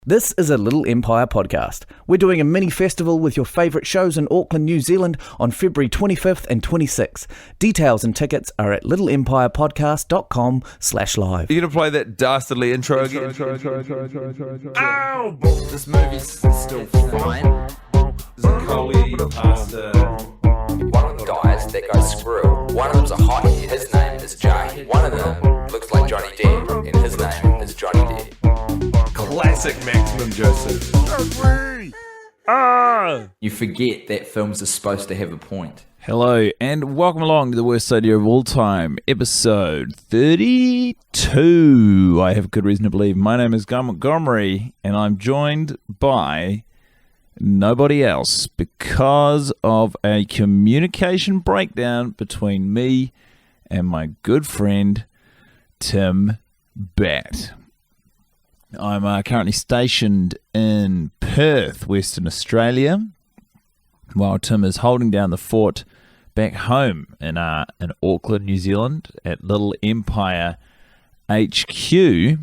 This is a Little Empire podcast. We're doing a mini festival with your favourite shows in Auckland, New Zealand on February 25th and 26th. Details and tickets are at littleempirepodcast.com/live. You gonna play that dastardly intro again? Ow! This movie's still fine. Coley, pasta. One of them dies, that goes screw. One of them's a hottie, his name is Jay. One of them looks like Johnny Depp, and his name is Johnny Depp. Classic Maximum Joseph. You forget that films are supposed to have a point. Hello, and welcome along to the worst idea of all time, episode 32. I have good reason to believe. My name is Guy Montgomery, and I'm joined by nobody else because of a communication breakdown between me and my good friend, Tim Bat. I'm currently stationed in Perth, Western Australia, while Tim is holding down the fort back home in Auckland, New Zealand, at Little Empire HQ.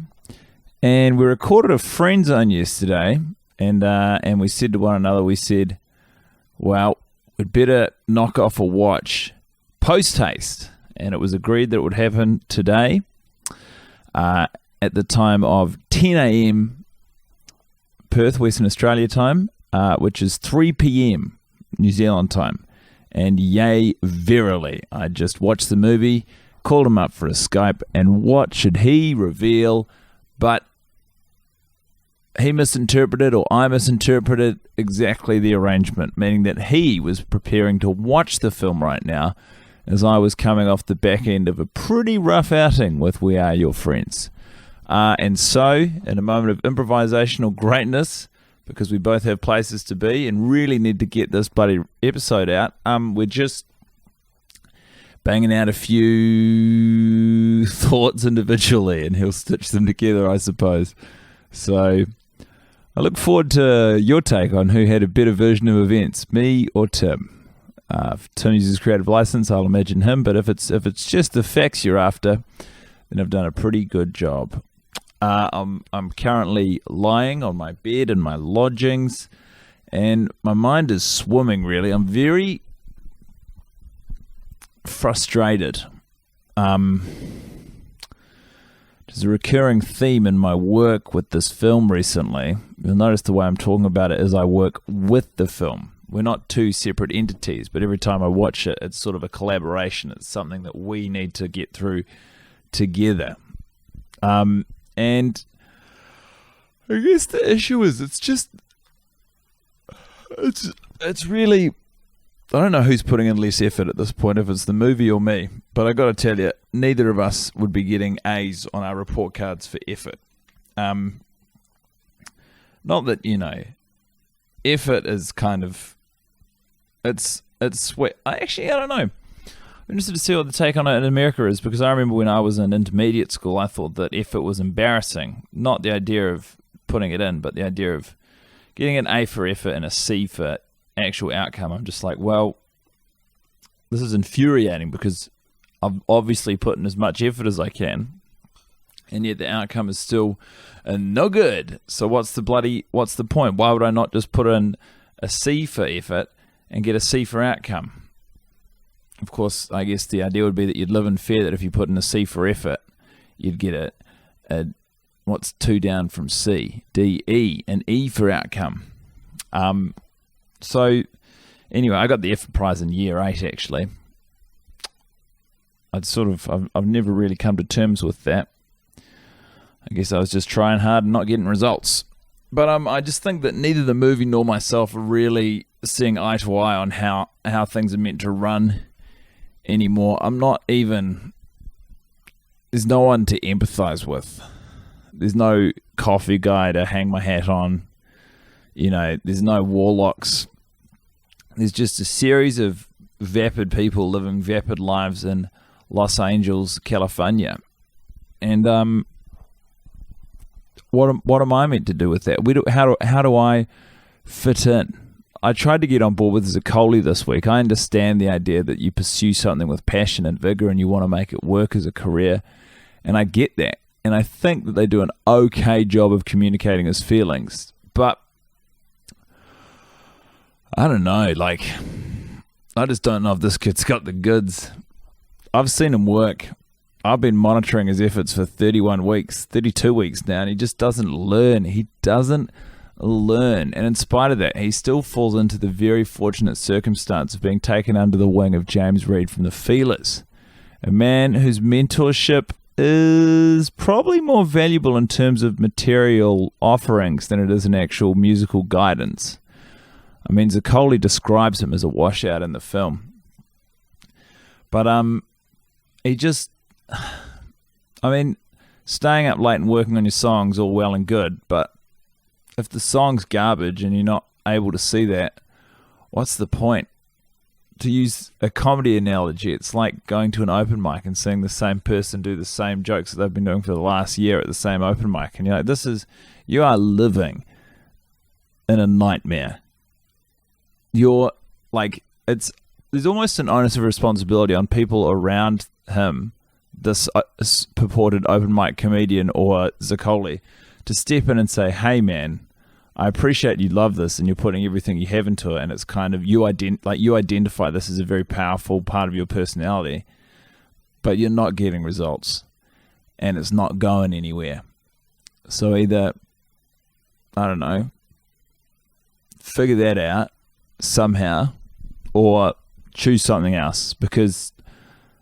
And we recorded a friend zone yesterday, and we said to one another, well, we'd better knock off a watch post-haste. And it was agreed that it would happen today at the time of 10 a.m. Perth, Western Australia time, which is 3 p.m. New Zealand time. And yay, verily, I just watched the movie, called him up for a Skype, and what should he reveal but he misinterpreted, or I misinterpreted, exactly the arrangement, meaning that he was preparing to watch the film right now as I was coming off the back end of a pretty rough outing with We Are Your Friends. And so, in a moment of improvisational greatness, because we both have places to be and really need to get this bloody episode out, we're just banging out a few thoughts individually, and he'll stitch them together, I suppose. So, I look forward to your take on who had a better version of events, me or Tim. If Tim uses creative license, I'll imagine him, but if it's just the facts you're after, then I've done a pretty good job. I'm currently lying on my bed in my lodgings, and my mind is swimming, really. I'm very frustrated. There's a recurring theme in my work with this film recently. You'll notice the way I'm talking about it is I work with the film. We're not two separate entities, but every time I watch it, it's sort of a collaboration. It's something that we need to get through together. And I guess the issue is it's really, I don't know who's putting in less effort at this point, if it's the movie or me, but I got to tell you, neither of us would be getting A's on our report cards for effort. Not that, effort is kind of, it's sweat. I don't know. I'm interested to see what the take on it in America is, because I remember when I was in intermediate school, I thought that effort was embarrassing. Not the idea of putting it in, but the idea of getting an A for effort and a C for actual outcome. I'm just like, well, this is infuriating because I've obviously put in as much effort as I can, and yet the outcome is still no good. So what's the point? Why would I not just put in a C for effort and get a C for outcome? Of course, I guess the idea would be that you'd live in fear that if you put in a C for effort, you'd get what's 2 down from C? D, E, an E for outcome. So, anyway, I got the effort prize in year 8, actually. I've never really come to terms with that. I guess I was just trying hard and not getting results. But I just think that neither the movie nor myself are really seeing eye to eye on how things are meant to run anymore. There's no one to empathize with. There's no coffee guy to hang my hat on. There's no warlocks. There's just a series of vapid people living vapid lives in Los Angeles, California. And what am I meant to do with that? How do I fit in? I tried to get on board with Zaccoli this week. I understand the idea that you pursue something with passion and vigor and you want to make it work as a career, and I get that. And I think that they do an okay job of communicating his feelings. But I don't know, like, I just don't know if this kid's got the goods. I've seen him work. I've been monitoring his efforts for 32 weeks now, and he just doesn't learn. He doesn't learn. And in spite of that, he still falls into the very fortunate circumstance of being taken under the wing of James Reed from the Feelers, a man whose mentorship is probably more valuable in terms of material offerings than it is in actual musical guidance. I mean, Zaccoli describes him as a washout in the film. But he just, I mean, staying up late and working on your songs all well and good, but if the song's garbage and you're not able to see that, what's the point? To use a comedy analogy, it's like going to an open mic and seeing the same person do the same jokes that they've been doing for the last year at the same open mic. And you're like, you are living in a nightmare. You're like, there's almost an onus of responsibility on people around him, this purported open mic comedian or Zaccoli, to step in and say, hey man, I appreciate you love this and you're putting everything you have into it, and it's kind of you identify this as a very powerful part of your personality, but you're not getting results and it's not going anywhere. So either, I don't know, figure that out somehow, or choose something else, because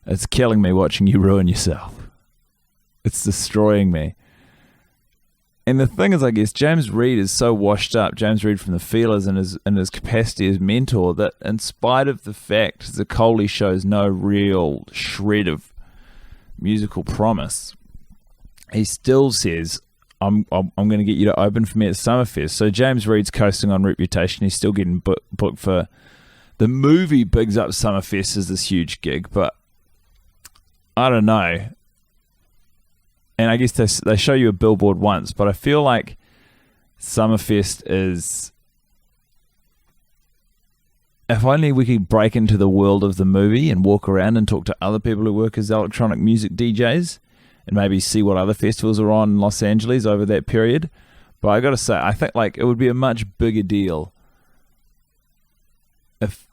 it's killing me watching you ruin yourself. It's destroying me. And the thing is, I guess, James Reed is so washed up, James Reed from the Feelers, in his capacity as mentor, that in spite of the fact Zaccoli shows no real shred of musical promise, he still says, I'm going to get you to open for me at Summerfest. So James Reed's coasting on reputation. He's still getting booked for the movie. Bigs up Summerfest as this huge gig, but I don't know. And I guess they show you a billboard once, but I feel like Summerfest is, if only we could break into the world of the movie and walk around and talk to other people who work as electronic music DJs and maybe see what other festivals are on in Los Angeles over that period. But I got to say, I think like it would be a much bigger deal if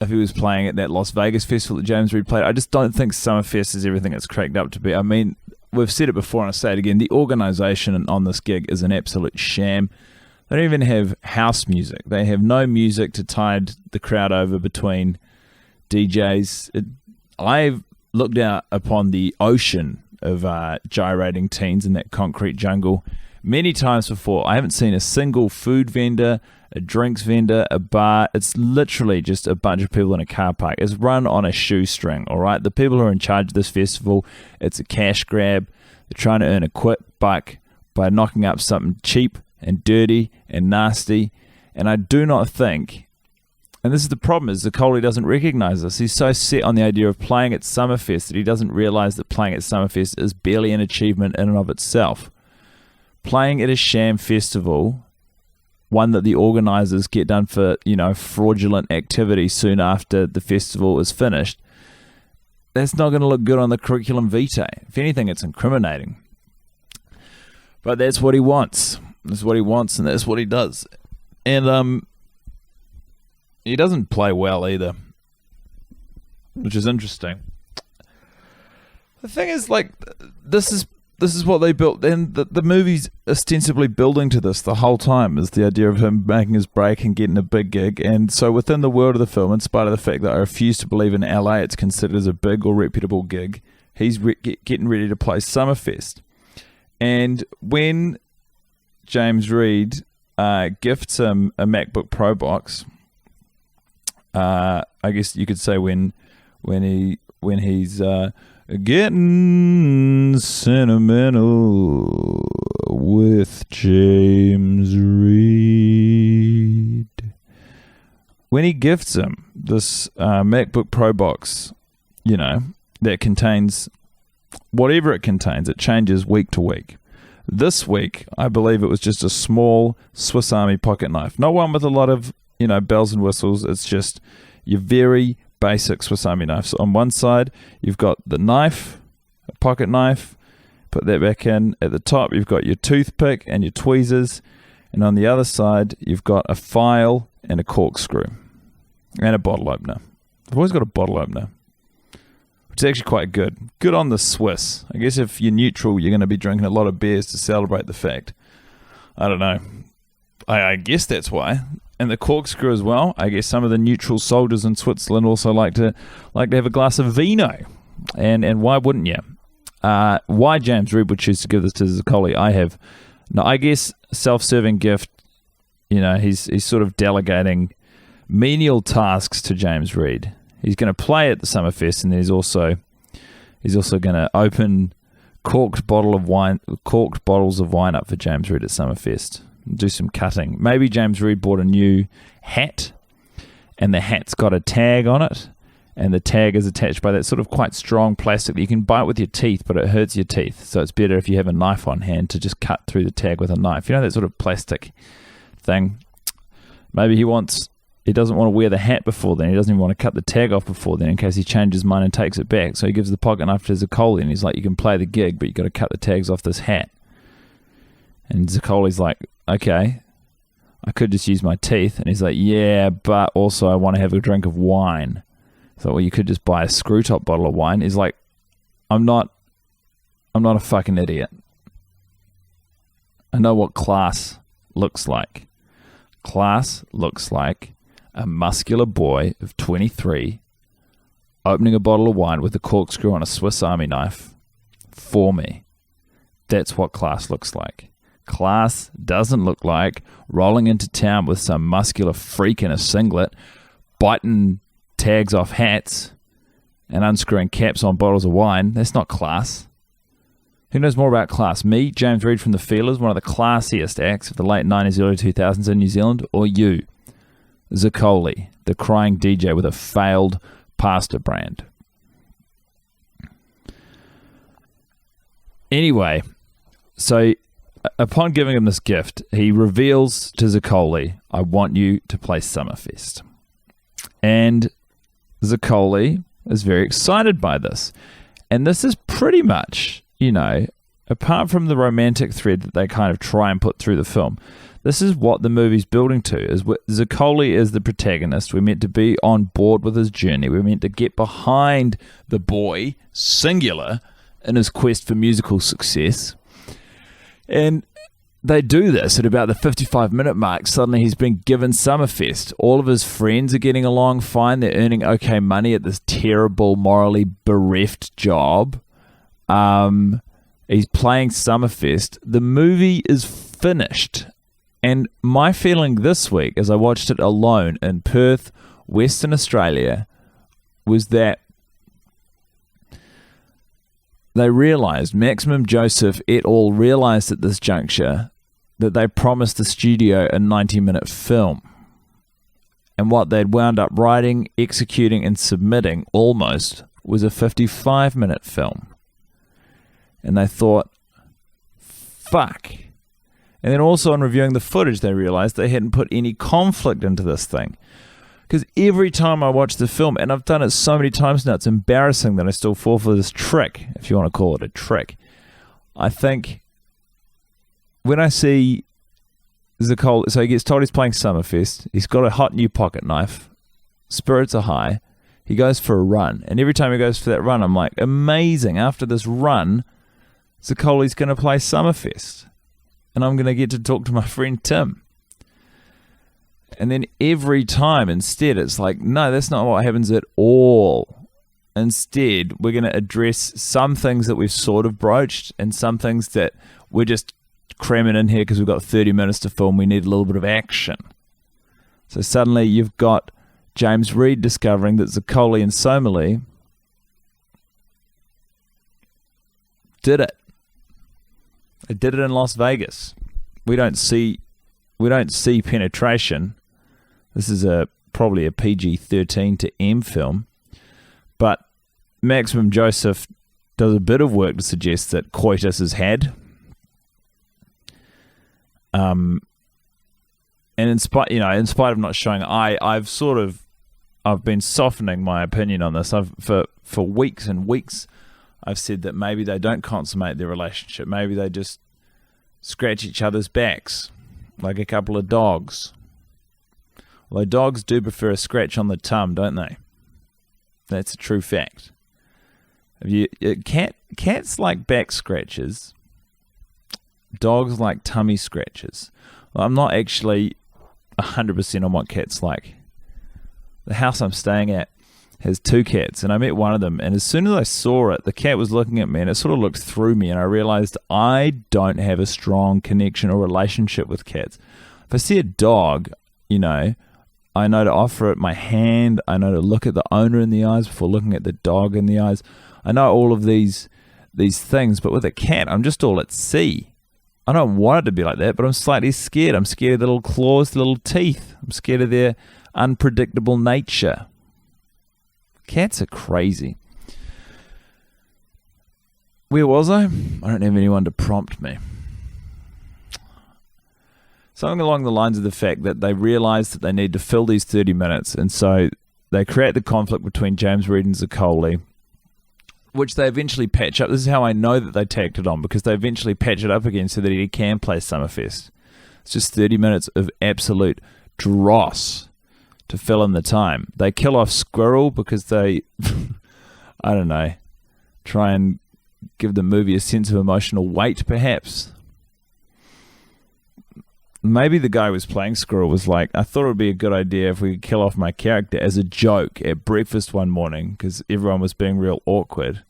he was playing at that Las Vegas festival that James Reed played. I just don't think Summerfest is everything it's cracked up to be. I mean, we've said it before and I'll say it again, the organisation on this gig is an absolute sham. They don't even have house music. They have no music to tide the crowd over between DJs. I've looked out upon the ocean of gyrating teens in that concrete jungle many times before. I haven't seen a single food vendor, a drinks vendor, a bar. It's literally just a bunch of people in a car park. It's run on a shoestring, all right? The people who are in charge of this festival, it's a cash grab. They're trying to earn a quick buck by knocking up something cheap and dirty and nasty. And I do not think, and this is the problem, is Zaccoli doesn't recognize this. He's so set on the idea of playing at Summerfest that he doesn't realize that playing at Summerfest is barely an achievement in and of itself. Playing at a sham festival, one that the organizers get done for, fraudulent activity soon after the festival is finished, that's not going to look good on the curriculum vitae. If anything, it's incriminating. But that's what he wants. That's what he wants, and that's what he does. And he doesn't play well either, which is interesting. The thing is, like, this is what they built. And the movie's ostensibly building to this the whole time, is the idea of him making his break and getting a big gig. And so within the world of the film, in spite of the fact that I refuse to believe in LA it's considered as a big or reputable gig, he's getting ready to play Summerfest. And when James Reed gifts him a MacBook Pro box, I guess you could say when he's getting sentimental with James Reed. When he gifts him this MacBook Pro box, that contains whatever it contains, it changes week to week. This week, I believe it was just a small Swiss Army pocket knife. Not one with a lot of, bells and whistles. It's just your very basic Swiss Army knife. So on one side, you've got the knife, a pocket knife, Put that back in. At the top, you've got your toothpick and your tweezers. And on the other side, you've got a file and a corkscrew. And a bottle opener. I've always got a bottle opener, which is actually quite good. Good on the Swiss. I guess if you're neutral, you're going to be drinking a lot of beers to celebrate the fact. I don't know. I guess that's why. And the corkscrew as well. I guess some of the neutral soldiers in Switzerland also like to have a glass of vino. And why wouldn't you? Why James Reed would choose to give this to Zaccoli, I guess self-serving gift. He's sort of delegating menial tasks to James Reed. He's going to play at the Summerfest, and he's also going to open corked bottles of wine up for James Reed at Summerfest. Do some cutting. Maybe James Reed bought a new hat, and the hat's got a tag on it, and the tag is attached by that sort of quite strong plastic that you can bite with your teeth, but it hurts your teeth. So it's better if you have a knife on hand to just cut through the tag with a knife. That sort of plastic thing. Maybe he doesn't want to wear the hat before then. He doesn't even want to cut the tag off before then in case he changes his mind and takes it back. So he gives the pocket knife to Zaccoli, and he's like, you can play the gig, but you've got to cut the tags off this hat. And Zaccoli's like, okay, I could just use my teeth. And he's like, yeah, but also I want to have a drink of wine. So, well, you could just buy a screw top bottle of wine. He's like, I'm not a fucking idiot. I know what class looks like. Class looks like a muscular boy of 23 opening a bottle of wine with a corkscrew on a Swiss Army knife for me. That's what class looks like. Class doesn't look like rolling into town with some muscular freak in a singlet, biting tags off hats and unscrewing caps on bottles of wine. That's not class. Who knows more about class? Me, James Reed from The Feelers, one of the classiest acts of the late 90s, early 2000s in New Zealand, or you, Zaccoli, the crying DJ with a failed pasta brand? Anyway, so upon giving him this gift, he reveals to Zaccoli, I want you to play Summerfest. And Zaccoli is very excited by this. And this is pretty much, apart from the romantic thread that they kind of try and put through the film, this is what the movie's building to. Is Zaccoli is the protagonist. We're meant to be on board with his journey. We're meant to get behind the boy, singular, in his quest for musical success. And they do this at about the 55-minute mark. Suddenly he's been given Summerfest. All of his friends are getting along fine. They're earning okay money at this terrible, morally bereft job. He's playing Summerfest. The movie is finished. And my feeling this week, as I watched it alone in Perth, Western Australia, was that they realised, Maximum Joseph et al. Realised at this juncture that they promised the studio a 90-minute film. And what they'd wound up writing, executing, and submitting almost was a 55-minute film. And they thought, fuck. And then also on reviewing the footage, they realised they hadn't put any conflict into this thing. Because every time I watch the film, and I've done it so many times now, it's embarrassing that I still fall for this trick, if you want to call it a trick. I think when I see Zaccoli, so he gets told he's playing Summerfest, he's got a hot new pocket knife, spirits are high, he goes for a run, and every time he goes for that run, I'm like, amazing, after this run, Zaccoli's going to play Summerfest, and I'm going to get to talk to my friend Tim. And then every time, instead, it's like, no, that's not what happens at all. Instead, we're going to address some things that we've sort of broached and some things that we're just cramming in here because we've got 30 minutes to film. We need a little bit of action. So suddenly you've got James Reed discovering that Zaccoli and Somali did it. They did it in Las Vegas. We don't see penetration. This is probably a PG-13 to M film, but Maximum Joseph does a bit of work to suggest that coitus is had. And in spite of not showing, I've been softening my opinion on this. For weeks and weeks, I've said that maybe they don't consummate their relationship. Maybe they just scratch each other's backs like a couple of dogs. Although dogs do prefer a scratch on the tum, don't they? That's a true fact. Cats like back scratches. Dogs like tummy scratches. Well, I'm not actually 100% on what cats like. The house I'm staying at has 2 cats, and I met one of them, and as soon as I saw it, the cat was looking at me, and it sort of looked through me, and I realized I don't have a strong connection or relationship with cats. If I see a dog, I know to offer it my hand. I know to look at the owner in the eyes before looking at the dog in the eyes. I know all of these things, but with a cat, I'm just all at sea. I don't want it to be like that, but I'm slightly scared. I'm scared of the little claws, the little teeth. I'm scared of their unpredictable nature. Cats are crazy. Where was I? I don't have anyone to prompt me. Something along the lines of the fact that they realised that they need to fill these 30 minutes, and so they create the conflict between James Reed and Zaccoli, which they eventually patch up. This is how I know that they tacked it on, because they eventually patch it up again so that he can play Summerfest. It's just 30 minutes of absolute dross to fill in the time. They kill off Squirrel because they, I don't know, try and give the movie a sense of emotional weight, perhaps. Maybe the guy who was playing Squirrel was like, I thought it would be a good idea if we could kill off my character as a joke at breakfast one morning because everyone was being real awkward.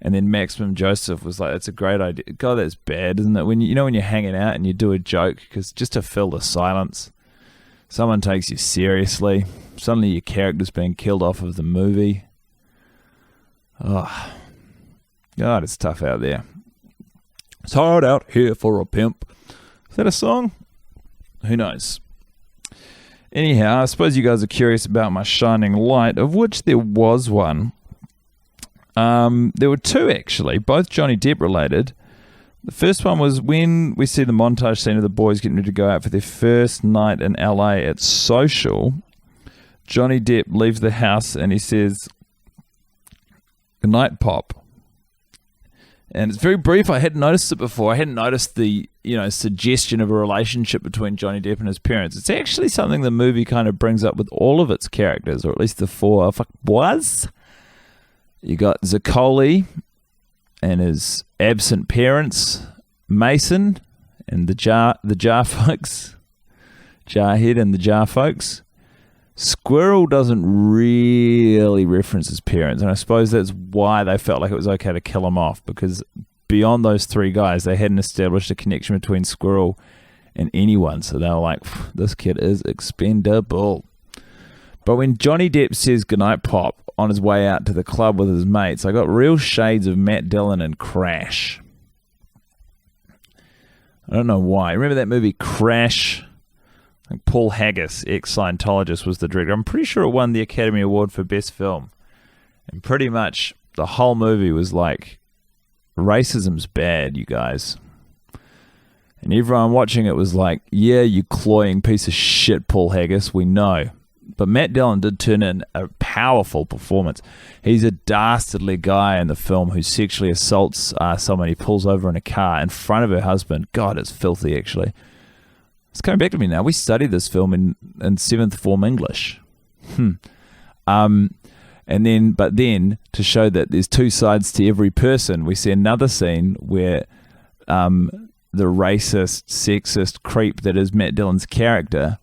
And then Maximum Joseph was like, that's a great idea. God, that's bad, isn't it? When when you're hanging out and you do a joke, because just to fill the silence, someone takes you seriously. Suddenly your character's being killed off of the movie. Oh, God, it's tough out there. It's hard out here for a pimp. Is that a song? Who knows? Anyhow, I suppose you guys are curious about my shining light, of which there was one. There were 2, actually, both Johnny Depp related. The first one was when we see the montage scene of the boys getting ready to go out for their first night in LA at Social. Johnny Depp leaves the house and he says, "Good night, Pop." And it's very brief. I hadn't noticed it before. I hadn't noticed the, suggestion of a relationship between Johnny Depp and his parents. It's actually something the movie kind of brings up with all of its characters, or at least the 4 boys. You got Zaccoli and his absent parents, Mason and the Jar folks, Jarhead and the Jar folks. Squirrel doesn't really reference his parents, and I suppose that's why they felt like it was okay to kill him off, because beyond those 3 guys, they hadn't established a connection between Squirrel and anyone, so they were like, this kid is expendable. But when Johnny Depp says goodnight, Pop, on his way out to the club with his mates, I got real shades of Matt Dillon and Crash. I don't know why. Remember that movie Crash? I think Paul Haggis, ex-Scientologist, was the director. I'm pretty sure it won the Academy Award for Best Film. And pretty much the whole movie was like, racism's bad, you guys. And everyone watching it was like, yeah, you cloying piece of shit, Paul Haggis, we know. But Matt Dillon did turn in a powerful performance. He's a dastardly guy in the film who sexually assaults someone he pulls over in a car in front of her husband. God, it's filthy, actually. It's coming back to me now. We studied this film in 7th form English. But then, to show that there's 2 sides to every person, we see another scene where the racist, sexist creep that is Matt Dillon's character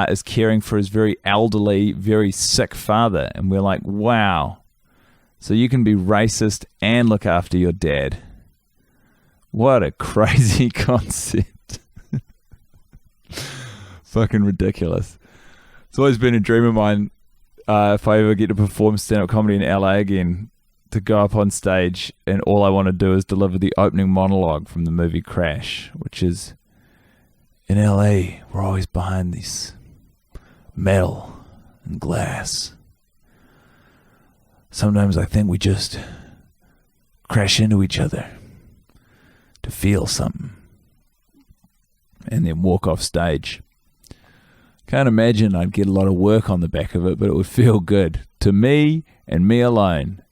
is caring for his very elderly, very sick father. And we're like, wow. So you can be racist and look after your dad. What a crazy concept. Fucking ridiculous. It's always been a dream of mine, if I ever get to perform stand-up comedy in LA again, to go up on stage and all I want to do is deliver the opening monologue from the movie Crash, which is, in LA, we're always behind these metal and glass. Sometimes I think we just crash into each other to feel something and then walk off stage. Can't imagine I'd get a lot of work on the back of it, but it would feel good to me and me alone.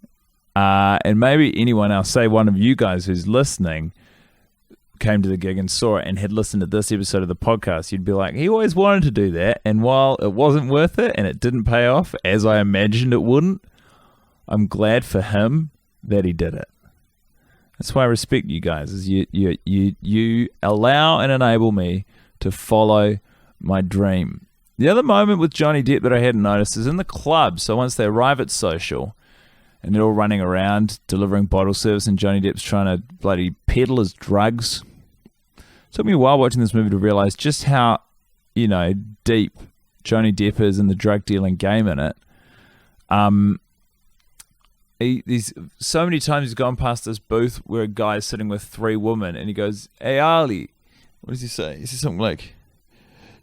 and maybe anyone else, say one of you guys who's listening, came to the gig and saw it and had listened to this episode of the podcast, you'd be like, he always wanted to do that, and while it wasn't worth it and it didn't pay off as I imagined it wouldn't, I'm glad for him that he did it. That's why I respect you guys, is you allow and enable me to follow my dream. The other moment with Johnny Depp that I hadn't noticed is in the club. So once they arrive at Social and they're all running around delivering bottle service and Johnny Depp's trying to bloody peddle his drugs. It took me a while watching this movie to realize just how, deep Johnny Depp is in the drug dealing game in it. He's so many times he's gone past this booth where a guy's sitting with 3 women and he goes, "Hey Ali," what does he say? He says something like,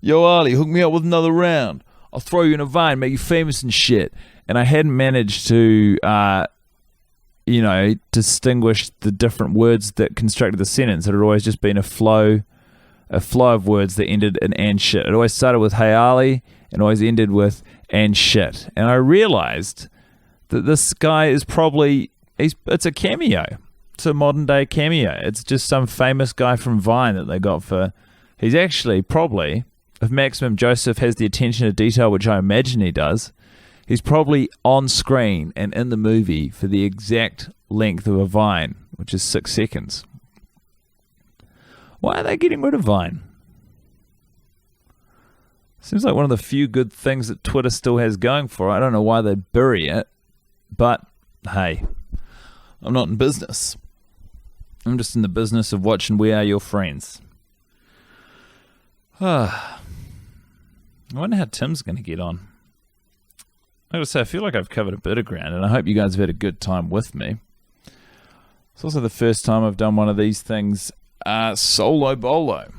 "Yo Ali, hook me up with another round. I'll throw you in a vine, make you famous and shit." And I hadn't managed to, distinguish the different words that constructed the sentence. It had always just been a flow of words that ended in "and shit." It always started with "Hey Ali" and always ended with "and shit." And I realized that this guy is probably, it's a cameo. It's a modern day cameo. It's just some famous guy from Vine that they got for, he's actually probably, if Maximum Joseph has the attention to detail, which I imagine he does, he's probably on screen and in the movie for the exact length of a Vine, which is 6 seconds. Why are they getting rid of Vine? Seems like one of the few good things that Twitter still has going for it. I don't know why they bury it, but hey, I'm not in business. I'm just in the business of watching We Are Your Friends. I wonder how Tim's going to get on. I gotta say, I feel like I've covered a bit of ground, and I hope you guys have had a good time with me. It's also the first time I've done one of these things solo bolo.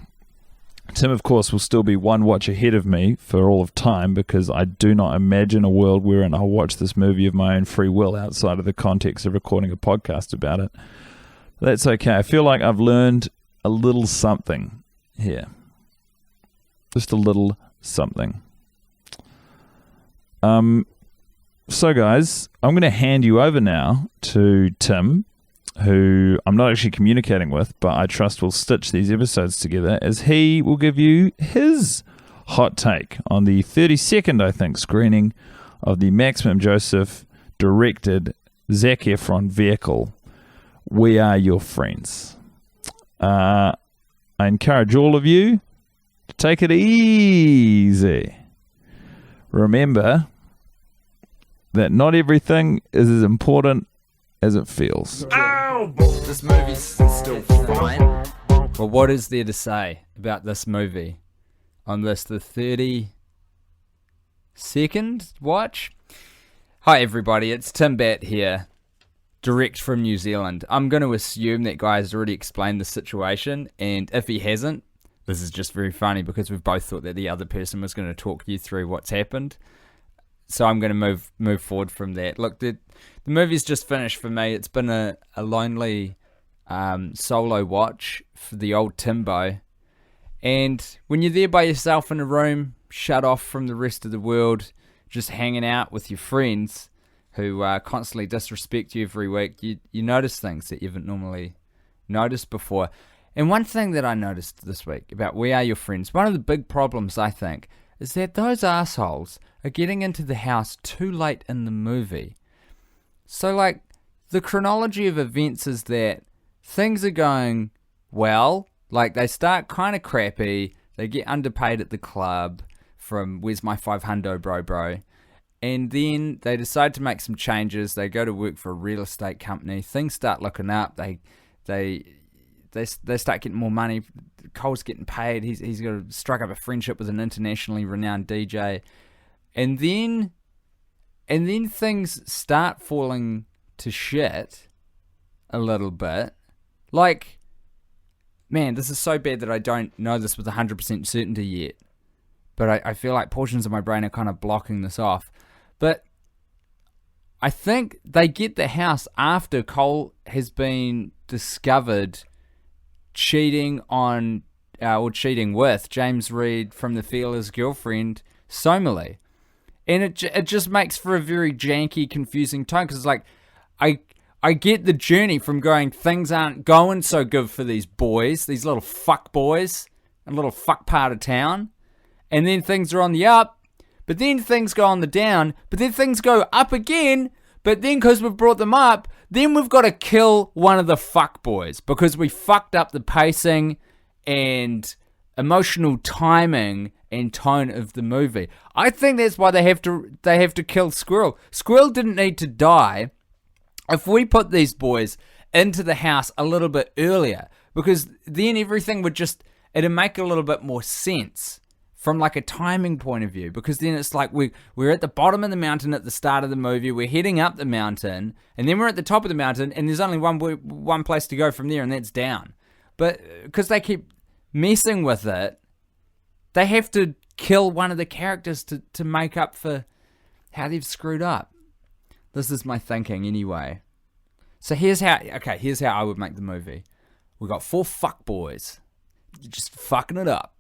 Tim, of course, will still be one watch ahead of me for all of time, because I do not imagine a world wherein I'll watch this movie of my own free will outside of the context of recording a podcast about it. That's okay. I feel like I've learned a little something here. Just a little something. So guys, I'm going to hand you over now to Tim, who I'm not actually communicating with, but I trust will stitch these episodes together, as he will give you his hot take on the 32nd, I think, screening of the Maximum Joseph directed Zac Efron vehicle, We Are Your Friends. I encourage all of you to take it easy. Remember that not everything is as important as it feels. This movie's still fine. Well, what is there to say about this movie on this, the 32nd watch? Hi everybody, it's Tim Bat here, direct from New Zealand. I'm going to assume that Guy has already explained the situation, and if he hasn't, this is just very funny because we've both thought that the other person was going to talk you through what's happened. So I'm going to move forward from that. Look, the movie's just finished for me. It's been a lonely solo watch for the old Timbo. And when you're there by yourself in a room, shut off from the rest of the world, just hanging out with your friends who constantly disrespect you every week, you notice things that you haven't normally noticed before. And one thing that I noticed this week about We Are Your Friends, one of the big problems, I think, is that those assholes are getting into the house too late in the movie. So, like, the chronology of events is that things are going well. Like, they start kind of crappy. They get underpaid at the club from Where's My 500 bro. And then they decide to make some changes. They go to work for a real estate company. Things start looking up. They start getting more money. Cole's getting paid. He's got to strike up a friendship with an internationally renowned DJ. And then things start falling to shit a little bit. Like, man, this is so bad that I don't know this with 100% certainty yet. But I feel like portions of my brain are kind of blocking this off. But I think they get the house after Cole has been discovered cheating on, or cheating with, James Reed from The Feeler's girlfriend, Somali. And it just makes for a very janky, confusing tone, because it's like, I get the journey from going, things aren't going so good for these boys, these little fuck boys, a little fuck part of town. And then things are on the up, but then things go on the down, but then things go up again. But then because we've brought them up, then we've got to kill one of the fuck boys because we fucked up the pacing and emotional timing and tone of the movie. I think that's why they have to kill Squirrel. Squirrel didn't need to die if we put these boys into the house a little bit earlier, because then everything would it'd make a little bit more sense from like a timing point of view, because then it's like we're at the bottom of the mountain at the start of the movie, we're heading up the mountain, and then we're at the top of the mountain, and there's only one place to go from there, and that's down. But because they keep messing with it, they have to kill one of the characters to make up for how they've screwed up. This is my thinking anyway. So here's how I would make the movie. We got 4 fuck boys just fucking it up.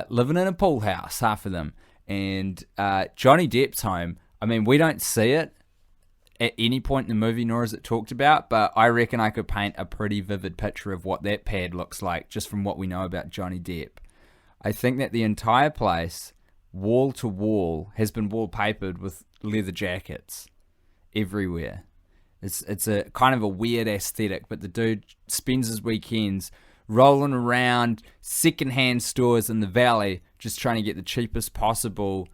Living in a pool house, half of them. And Johnny Depp's home. I mean, we don't see it at any point in the movie, nor is it talked about, but I reckon I could paint a pretty vivid picture of what that pad looks like just from what we know about Johnny Depp. I think that the entire place, wall to wall, has been wallpapered with leather jackets everywhere. It's a kind of a weird aesthetic, but the dude spends his weekends rolling around secondhand stores in the valley just trying to get the cheapest possible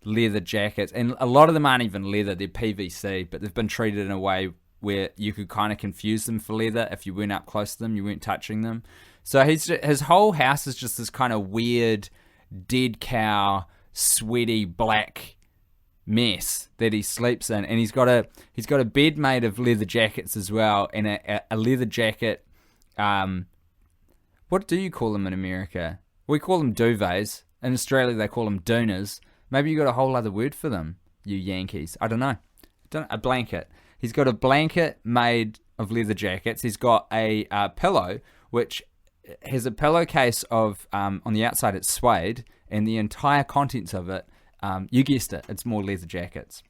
leather jackets. And a lot of them aren't even leather, they're PVC, but they've been treated in a way where you could kind of confuse them for leather if you weren't up close to them, you weren't touching them. So his whole house is just this kind of weird, dead cow, sweaty, black mess that he sleeps in. And he's got a bed made of leather jackets as well, and a leather jacket. What do you call them in America? We call them duvets. In Australia, they call them doonas. Maybe you got a whole other word for them, you Yankees. I don't know. A blanket. He's got a blanket made of leather jackets. He's got a pillow, which has a pillowcase of, on the outside it's suede, and the entire contents of it, you guessed it, it's more leather jackets.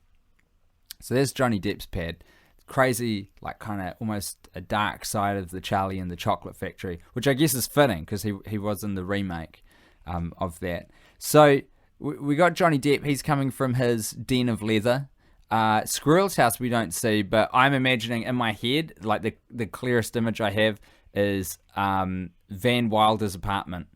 So there's Johnny Depp's pad. Crazy, like kind of almost a dark side of the Charlie and the Chocolate Factory, which I guess is fitting because he was in the remake of that. So we got Johnny Depp. He's coming from his den of leather. Squirrel's house we don't see, but I'm imagining in my head, like the clearest image I have is Van Wilder's apartment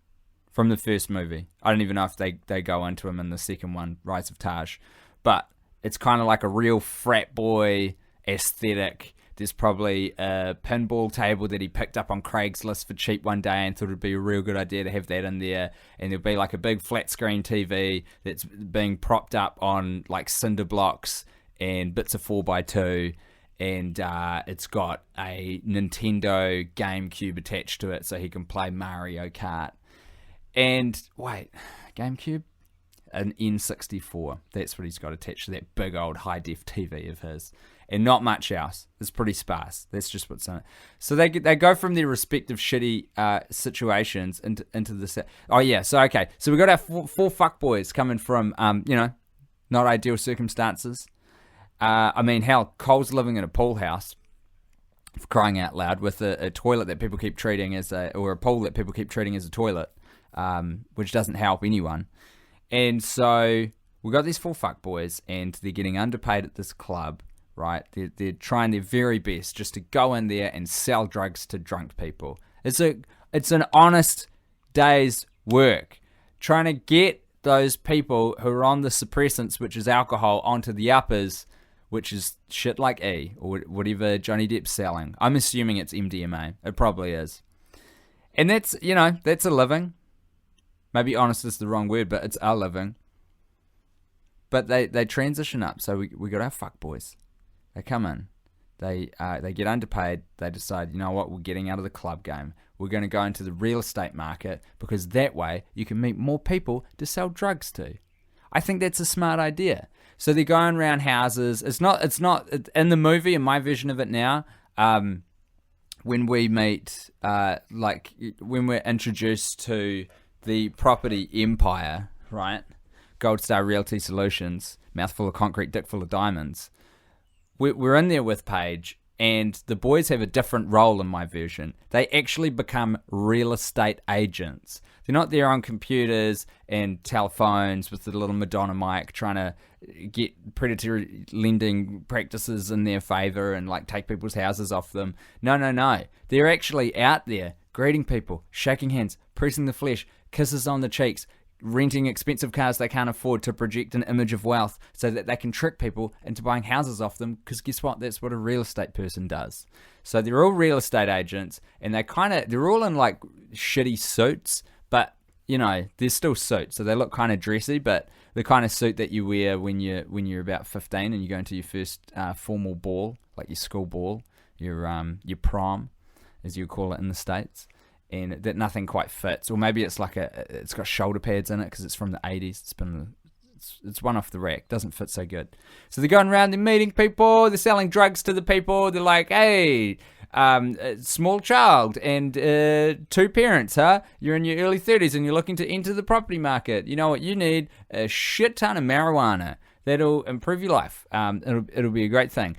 from the first movie. I don't even know if they go into him in the second one, Rise of Taj, but it's kind of like a real frat boy aesthetic. There's probably a pinball table that he picked up on Craigslist for cheap one day and thought it'd be a real good idea to have that in there, and there'll be like a big flat screen TV that's being propped up on like cinder blocks and bits of 4x2, and it's got a Nintendo GameCube attached to it so he can play Mario Kart. And wait, GameCube? An N64. That's what he's got attached to that big old high-def TV of his. And not much else. It's pretty sparse. That's just what's in it. So they go from their respective shitty situations into this. Oh yeah. So okay. So we got our four fuckboys coming from not ideal circumstances. I mean, hell, Cole's living in a pool house, for crying out loud, with a toilet that people keep treating as a pool that people keep treating as a toilet, which doesn't help anyone. And so we got these 4 fuckboys, and they're getting underpaid at this club. Right, they're trying their very best just to go in there and sell drugs to drunk people. It's an honest day's work, trying to get those people who are on the suppressants, which is alcohol, onto the uppers, which is shit like E or whatever Johnny Depp's selling. I'm assuming it's MDMA. It probably is, and that's a living. Maybe honest is the wrong word, but it's a living. But they transition up. So we got our fuckboys. They come in, they get underpaid, they decide, you know what, we're getting out of the club game. We're going to go into the real estate market because that way you can meet more people to sell drugs to. I think that's a smart idea. So they're going around houses. It's not in the movie, in my vision of it now, when we meet, when we're introduced to the property empire, right? Gold Star Realty Solutions, mouthful of concrete, dick full of diamonds. We're in there with Paige, And the boys have a different role in my version. They actually become real estate agents. They're not there on computers and telephones with the little Madonna mic trying to get predatory lending practices in their favor and like take people's houses off them. No. They're actually out there greeting people, shaking hands, pressing the flesh, kisses on the cheeks, renting expensive cars they can't afford to project an image of wealth so that they can trick people into buying houses off them, because guess what? That's what a real estate person does. So they're all real estate agents, and they're all in like shitty suits, but you know, they're still suits, so they look kind of dressy, but the kind of suit that you wear when you're about 15 and you go into your first formal ball, like your school ball, your prom, as you call it in the States. And that nothing quite fits, or maybe it's like it's got shoulder pads in it because it's from the 80s. It's one off the rack, doesn't fit so good. So they're going around, they're meeting people, they're selling drugs to the people. They're like, hey, small child and 2 parents, huh? You're in your early 30s and you're looking to enter the property market. You know what you need? A shit ton of marijuana. That'll improve your life. It'll be a great thing.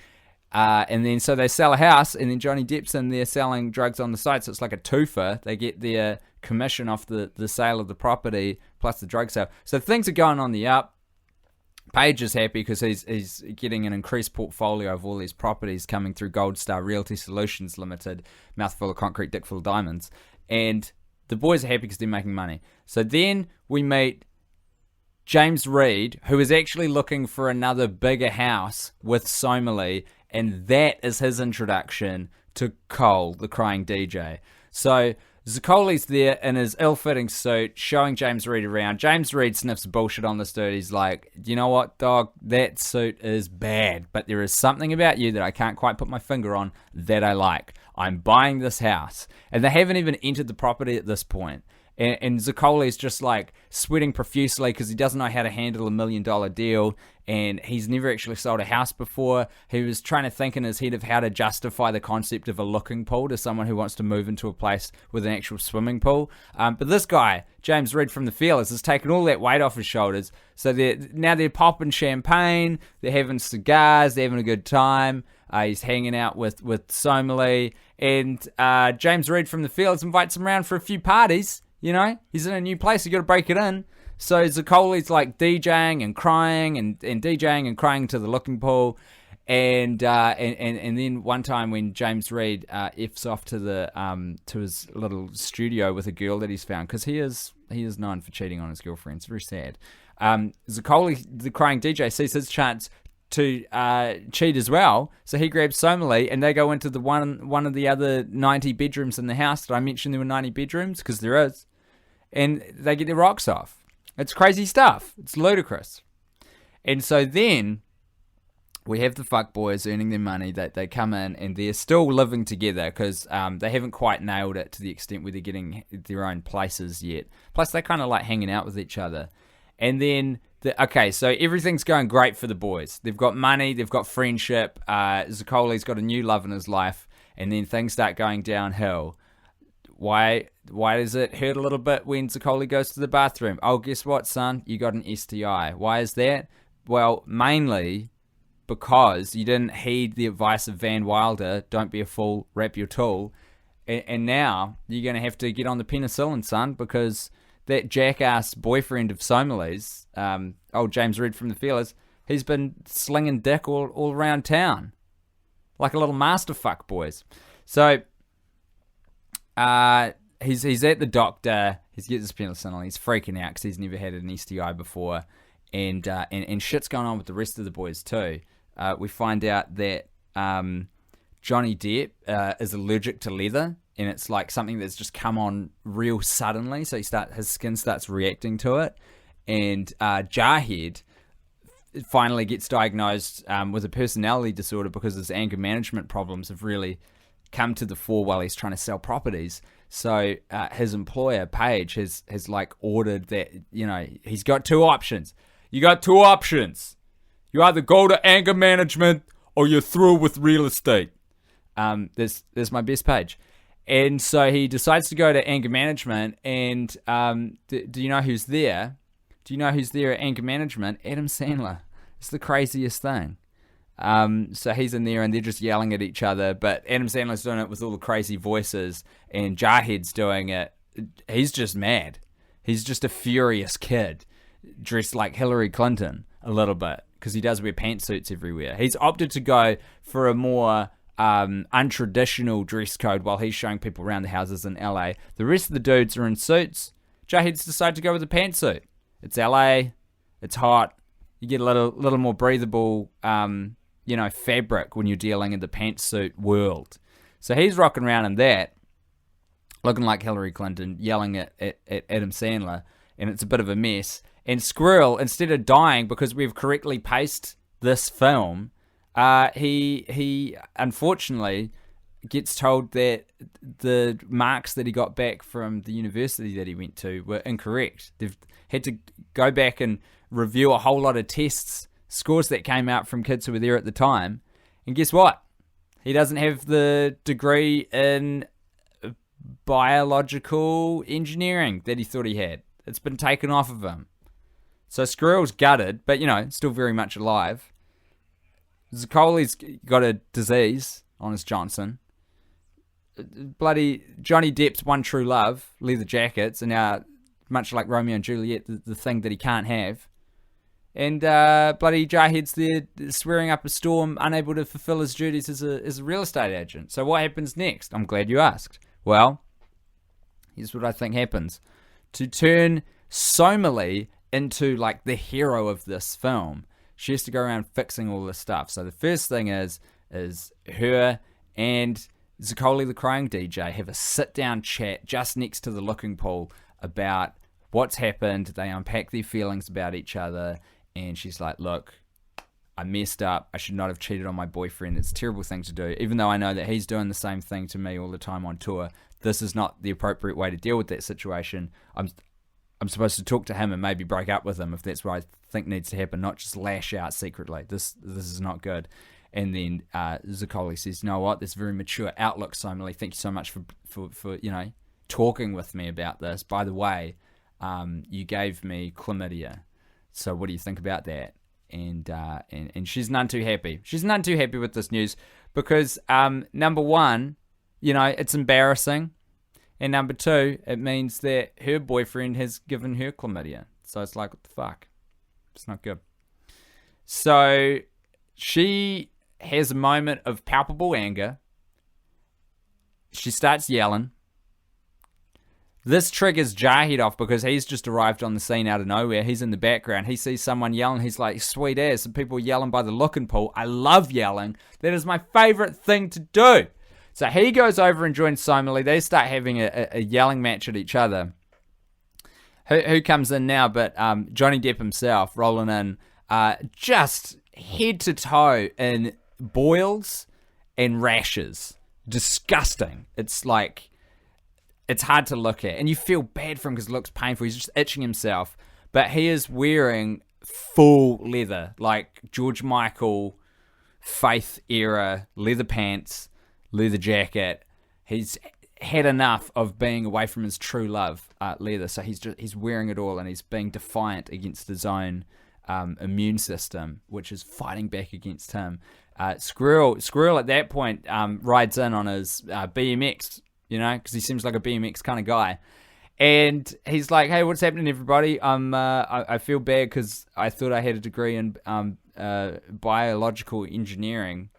And then so they sell a house, and then Johnny Depp's in there selling drugs on the side, so it's like a twofer. They get their commission off the sale of the property plus the drug sale. So things are going on the up. Page is happy because he's getting an increased portfolio of all these properties coming through Gold Star Realty Solutions Limited, mouthful of concrete, dick full of diamonds. And the boys are happy because they're making money. So then we meet James Reed, who is actually looking for another bigger house with Somali, and that is his introduction to Cole, the crying DJ. So Zaccoli's there in his ill-fitting suit, showing James Reed around. James Reed sniffs bullshit on this dude. He's like, you know what, dog? That suit is bad, but there is something about you that I can't quite put my finger on that I like. I'm buying this house. And they haven't even entered the property at this point. And Zaccoli's just like sweating profusely because he doesn't know how to handle $1 million deal, and he's never actually sold a house before. He was trying to think in his head of how to justify the concept of a looking pool to someone who wants to move into a place with an actual swimming pool. But this guy, James Reed from the Feelers, has taken all that weight off his shoulders. So they're popping champagne, they're having cigars, they're having a good time. He's hanging out with Somali, and James Reed from the Feelers invites him around for a few parties. You know, he's in a new place, you got to break it in. So Zaccoli's like DJing and crying and DJing and crying to the looking pool. And then one time when James Reed F's off to his little studio with a girl that he's found, because he is known for cheating on his girlfriend. It's very sad. Zaccoli, the crying DJ, sees his chance to cheat as well, so he grabs Somali and they go into the one of the other 90 bedrooms in the house. Did I mention there were 90 bedrooms? Because there is. And they get their rocks off. It's crazy stuff. It's ludicrous. And so then we have the fuck boys earning their money. That they come in and they're still living together because they haven't quite nailed it to the extent where they're getting their own places yet. Plus they kind of like hanging out with each other. And then so everything's going great for the boys. They've got money, they've got friendship. Zaccoli's got a new love in his life, and then things start going downhill. Why does it hurt a little bit when Zaccoli goes to the bathroom? Oh, guess what, son? You got an STI. Why is that? Well, mainly because you didn't heed the advice of Van Wilder. Don't be a fool, wrap your tool. And now you're going to have to get on the penicillin, son, because that jackass boyfriend of Somali's, old James Reed from the Feelers, he's been slinging dick all around town. Like a little master fuck, boys. So he's at the doctor, he's getting his penicillin, he's freaking out because he's never had an STI before, and shit's going on with the rest of the boys too. We find out that Johnny Depp is allergic to leather, and it's like something that's just come on real suddenly, so his skin starts reacting to it. And Jarhead finally gets diagnosed with a personality disorder because his anger management problems have really come to the fore while he's trying to sell properties. So his employer, Page, has like ordered that, you know, he's got 2 options. You got 2 options. You either go to anger management or you're through with real estate. There's my best page. And so he decides to go to anger management, and do you know who's there? Do you know who's there at anger management? Adam Sandler. It's the craziest thing. So he's in there and they're just yelling at each other. But Adam Sandler's doing it with all the crazy voices, and Jarhead's doing it. He's just mad. He's just a furious kid, dressed like Hillary Clinton a little bit, because he does wear pantsuits everywhere. He's opted to go for a more untraditional dress code while he's showing people around the houses in LA. The rest of the dudes are in suits. Jarhead's decided to go with a pantsuit. It's LA. It's hot. You get a little more breathable, fabric when you're dealing in the pantsuit world. So he's rocking around in that, looking like Hillary Clinton, yelling at Adam Sandler, and it's a bit of a mess. And Squirrel, instead of dying because we've correctly paced this film, he unfortunately gets told that the marks that he got back from the university that he went to were incorrect. They've had to go back and review a whole lot of tests, scores that came out from kids who were there at the time. And guess what? He doesn't have the degree in biological engineering that he thought he had. It's been taken off of him. So Squirrel's gutted, but, still very much alive. Zacoli's got a disease on his Johnson. Bloody Johnny Depp's one true love, leather jackets, and now, much like Romeo and Juliet, the thing that he can't have. And bloody Jarhead's there swearing up a storm, unable to fulfill his duties as a real estate agent. So what happens next? I'm glad you asked. Well, here's what I think happens. To turn Somali into like the hero of this film, she has to go around fixing all this stuff. So the first thing is her and Zacoli the crying DJ have a sit-down chat just next to the looking pool about what's happened. They unpack their feelings about each other, and she's like, look, I messed up. I should not have cheated on my boyfriend. It's a terrible thing to do. Even though I know that he's doing the same thing to me all the time on tour, this is not the appropriate way to deal with that situation. I'm supposed to talk to him and maybe break up with him if that's what I think needs to happen, not just lash out secretly. This is not good. And then Zacoli says, you know what? That's a very mature outlook, Somali. Thank you so much for talking with me about this. By the way, you gave me chlamydia. So what do you think about that? And she's none too happy. She's none too happy with this news because, number one, it's embarrassing. And number two, it means that her boyfriend has given her chlamydia. So it's like, what the fuck? It's not good. So she has a moment of palpable anger. She starts yelling. This triggers Jarhead off because he's just arrived on the scene out of nowhere. He's in the background. He sees someone yelling. He's like, sweet ass. And people are yelling by the looking pool. I love yelling. That is my favorite thing to do. So he goes over and joins Somali. They start having a yelling match at each other. Who comes in now but Johnny Depp himself, rolling in just head to toe in boils and rashes. Disgusting. It's like, it's hard to look at. And you feel bad for him because it looks painful. He's just itching himself. But he is wearing full leather, like George Michael, Faith era, leather pants, leather jacket. He's had enough of being away from his true love, leather. So he's wearing it all, and he's being defiant against his own immune system, which is fighting back against him. Squirrel at that point rides in on his BMX, because he seems like a BMX kind of guy. And he's like, hey, what's happening, everybody? I feel bad because I thought I had a degree in biological engineering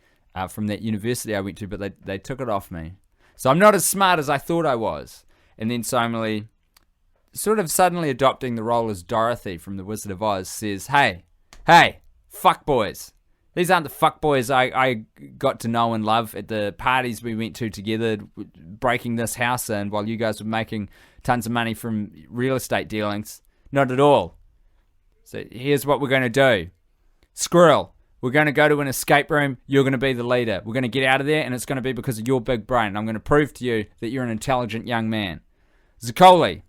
from that university I went to, but they took it off me. So I'm not as smart as I thought I was. And then Somali, sort of suddenly adopting the role as Dorothy from The Wizard of Oz, says, hey, fuck boys. These aren't the fuck boys I got to know and love at the parties we went to together, breaking this house in while you guys were making tons of money from real estate dealings. Not at all. So here's what we're going to do. Squirrel, we're going to go to an escape room. You're going to be the leader. We're going to get out of there, and it's going to be because of your big brain. I'm going to prove to you that you're an intelligent young man. Zacoli,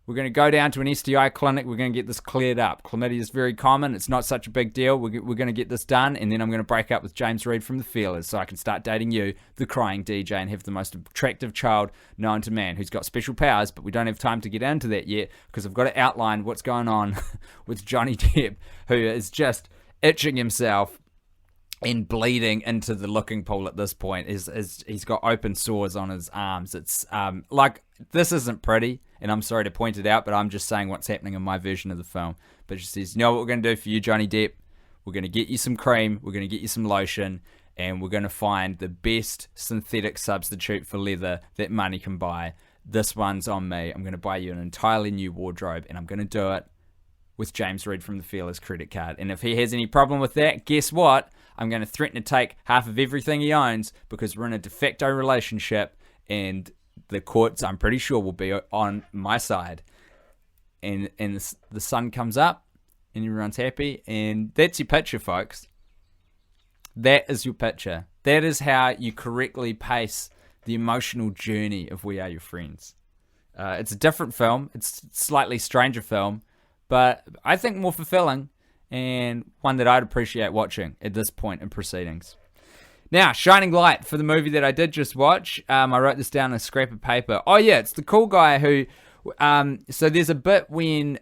we're going to go down to an STI clinic. We're going to get this cleared up. Chlamydia is very common. It's not such a big deal. We're going to get this done, and then I'm going to break up with James Reed from The Feelers so I can start dating you, the crying DJ, and have the most attractive child known to man who's got special powers, but we don't have time to get into that yet because I've got to outline what's going on with Johnny Depp, who is just itching himself and bleeding into the looking pool at this point. He's got open sores on his arms. It's like, this isn't pretty, and I'm sorry to point it out, but I'm just saying what's happening in my version of the film. But she says, you know what we're going to do for you, Johnny Depp? We're going to get you some cream, we're going to get you some lotion, and we're going to find the best synthetic substitute for leather that money can buy. This one's on me. I'm going to buy you an entirely new wardrobe, and I'm going to do it with James Reed from the Feelers credit card. And if he has any problem with that, guess what? I'm going to threaten to take half of everything he owns, because we're in a de facto relationship, and the courts, I'm pretty sure, will be on my side. And the sun comes up, and everyone's happy, and that's your picture, folks. That is your picture. That is how you correctly pace the emotional journey of We Are Your Friends. It's a different film. It's a slightly stranger film, but I think more fulfilling, and one that I'd appreciate watching at this point in proceedings. Now, shining light for the movie that I did just watch. I wrote this down on a scrap of paper. Oh yeah, it's the cool guy who... so there's a bit when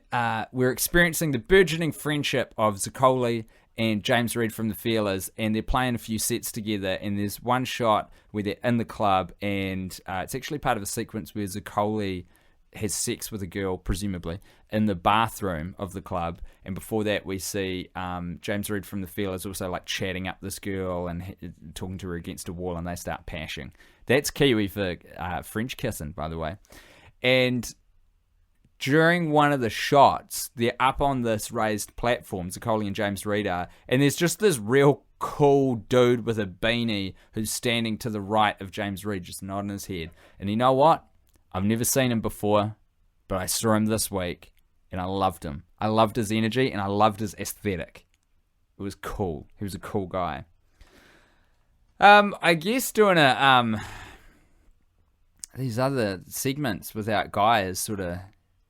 we're experiencing the burgeoning friendship of Zaccoli and James Reed from the Feelers, and they're playing a few sets together, and there's one shot where they're in the club, and it's actually part of a sequence where Zaccoli has sex with a girl, presumably, in the bathroom of the club, and before that we see James Reed from the Feelers also like chatting up this girl and talking to her against a wall, and they start pashing. That's Kiwi for French kissing, by the way. And during one of the shots, they're up on this raised platform, Zaccoli and James Reed are, and there's just this real cool dude with a beanie who's standing to the right of James Reed, just nodding his head. And you know what? I've never seen him before, but I saw him this week, and I loved him. I loved his energy, and I loved his aesthetic. It was cool. He was a cool guy. I guess doing these other segments without Guy is sort of...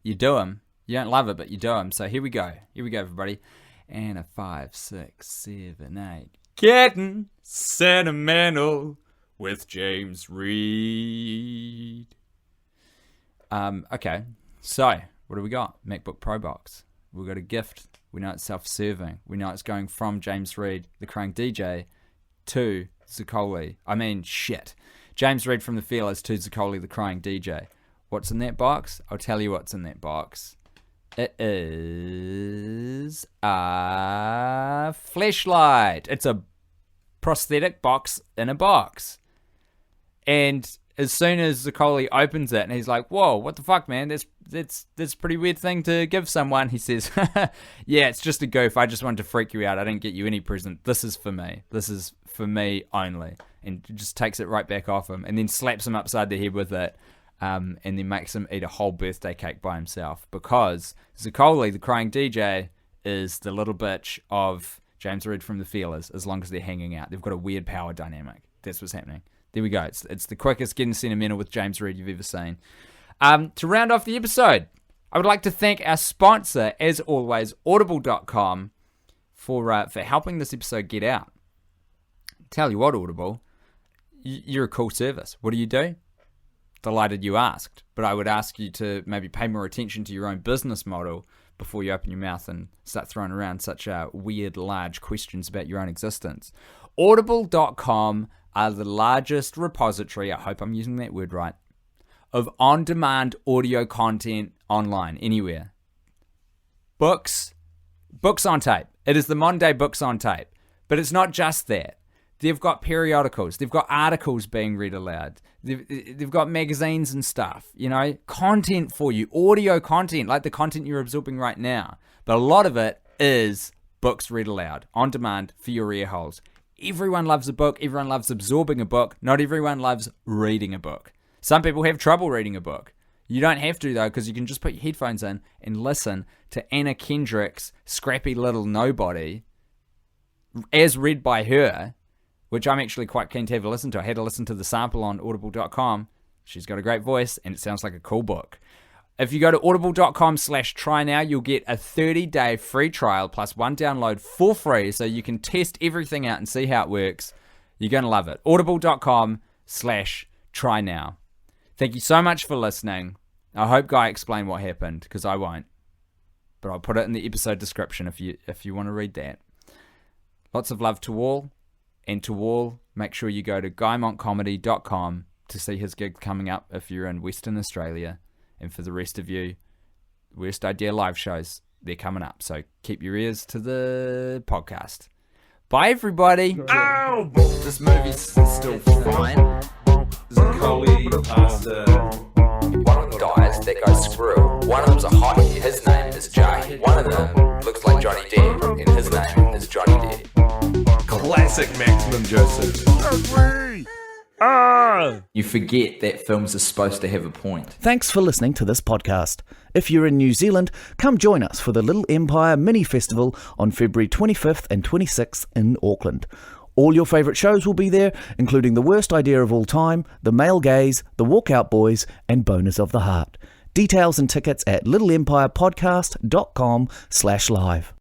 You do them. You don't love it, but you do them. So here we go. Here we go, everybody. And a 5, 6, 7, 8. Getting sentimental with James Reed. Okay. So, what do we got? MacBook Pro box. We've got a gift. We know it's self-serving. We know it's going from James Reed, the crying DJ, to Zaccoli. James Reed from the Feelers to Zaccoli, the crying DJ. What's in that box? I'll tell you what's in that box. It is a fleshlight. It's a prosthetic box in a box. And as soon as Zaccoli opens it, and he's like, whoa, what the fuck, man? That's a pretty weird thing to give someone. He says, yeah, it's just a goof. I just wanted to freak you out. I didn't get you any present. This is for me. This is for me only. And just takes it right back off him, and then slaps him upside the head with it. And then makes him eat a whole birthday cake by himself, because Zaccoli, the crying DJ, is the little bitch of James Reed from the Feelers, as long as they're hanging out. They've got a weird power dynamic. That's what's happening. There we go. It's the quickest getting sentimental with James Reed you've ever seen. To round off the episode, I would like to thank our sponsor, as always, Audible.com, for helping this episode get out. Tell you what, Audible, you're a cool service. What do? Delighted you asked, but I would ask you to maybe pay more attention to your own business model before you open your mouth and start throwing around such weird, large questions about your own existence. Audible.com are the largest repository, I hope I'm using that word right, of on-demand audio content online, anywhere. Books on tape. It is the modern day books on tape, but it's not just that. They've got periodicals. They've got articles being read aloud. They've got magazines and stuff, content for you, audio content, like the content you're absorbing right now. But a lot of it is books read aloud, on demand for your ear holes. Everyone loves a book. Everyone loves absorbing a book. Not everyone loves reading a book. Some people have trouble reading a book. You don't have to, though, because you can just put your headphones in and listen to Anna Kendrick's Scrappy Little Nobody as read by her, which I'm actually quite keen to have a listen to. I had to listen to the sample on audible.com. She's got a great voice, and it sounds like a cool book. If you go to audible.com/try now, you'll get a 30-day free trial plus one download for free, so you can test everything out and see how it works. You're going to love it. audible.com/try now. Thank you so much for listening. I hope Guy explained what happened, because I won't. But I'll put it in the episode description if you want to read that. Lots of love to all. And to all, make sure you go to guymontcomedy.com to see his gig coming up if you're in Western Australia. And for the rest of you, Worst Idea live shows, they're coming up. So keep your ears to the podcast. Bye, everybody. Ow! This movie's still fine. Zuccoli, pasta. One of them dies, that goes screw. One of them's a hottie, his name is Jay. One of them looks like Johnny Depp, and his name is Johnny Depp. Classic Maximum Joseph. You forget that films are supposed to have a point. Thanks for listening to this podcast. If you're in New Zealand, come join us for the Little Empire Mini Festival on February 25th and 26th in Auckland. All your favourite shows will be there, including The Worst Idea of All Time, The Male Gaze, The Walkout Boys, and Boners of the Heart. Details and tickets at littleempirepodcast.com/live.